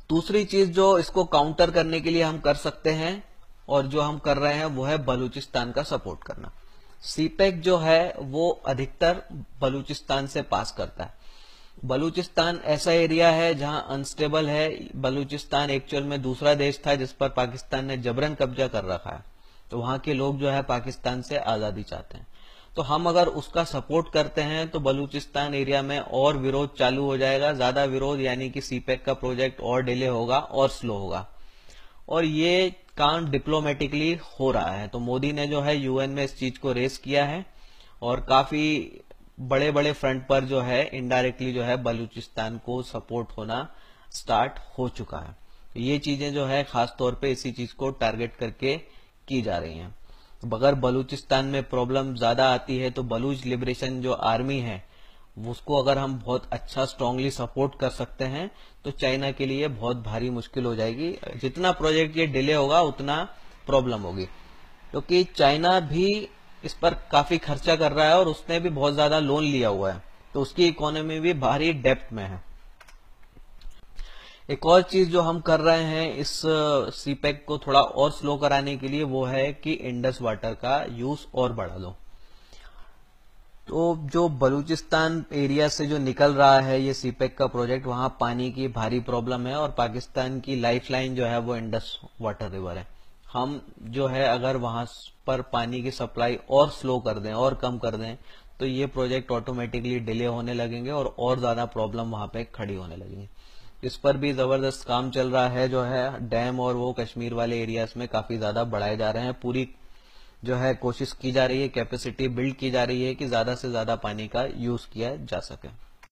दूसरी चीज जो इसको काउंटर करने के लिए हम कर सकते हैं और जो हम कर रहे हैं वो है बलूचिस्तान का सपोर्ट करना। सीपेक जो है वो अधिकतर बलूचिस्तान से पास करता है। बलूचिस्तान ऐसा एरिया है जहां अनस्टेबल है। बलूचिस्तान एक्चुअल में दूसरा देश था जिस पर पाकिस्तान ने जबरन कब्जा कर रखा है, तो वहां के लोग जो है पाकिस्तान से आजादी चाहते हैं। तो हम अगर उसका सपोर्ट करते हैं तो बलूचिस्तान एरिया में और विरोध चालू हो जाएगा, ज्यादा विरोध, यानी कि सीपेक का प्रोजेक्ट और डिले होगा और स्लो होगा। और ये काम डिप्लोमेटिकली हो रहा है। तो मोदी ने जो है यूएन में इस चीज को रेस किया है और काफी बड़े बड़े फ्रंट पर जो है इनडायरेक्टली जो है बलूचिस्तान को सपोर्ट होना स्टार्ट हो चुका है। ये चीजें जो है खास तौर पे इसी चीज को टारगेट करके की जा रही हैं। अगर बलूचिस्तान में प्रॉब्लम ज्यादा आती है तो बलूच लिबरेशन जो आर्मी है उसको अगर हम बहुत अच्छा स्ट्रांगली सपोर्ट कर सकते हैं तो चाइना के लिए बहुत भारी मुश्किल हो जाएगी। जितना प्रोजेक्ट ये डिले होगा उतना प्रॉब्लम होगी, क्योंकि चाइना भी इस पर काफी खर्चा कर रहा है और उसने भी बहुत ज्यादा लोन लिया हुआ है, तो उसकी इकोनॉमी भी भारी डेप्थ में है। एक और चीज जो हम कर रहे हैं इस सीपेक को थोड़ा और स्लो कराने के लिए वो है कि इंडस वाटर का यूज और बढ़ा दो। तो जो बलूचिस्तान एरिया से जो निकल रहा है ये सीपेक का प्रोजेक्ट, वहां पानी की भारी प्रॉब्लम है और पाकिस्तान की लाइफलाइन जो है वो इंडस वाटर रिवर है। हम जो है अगर वहां पर पानी की सप्लाई और स्लो कर दें और कम कर दें तो ये प्रोजेक्ट ऑटोमेटिकली डिले होने लगेंगे और ज्यादा प्रॉब्लम वहां पे खड़ी होने लगेंगी। इस पर भी जबरदस्त काम चल रहा है। जो है डैम और वो कश्मीर वाले एरियाज में काफी ज्यादा बढ़ाए जा रहे हैं। पूरी जो है कोशिश की जा रही है, कैपेसिटी बिल्ड की जा रही है कि ज्यादा से ज्यादा पानी का यूज किया जा सके।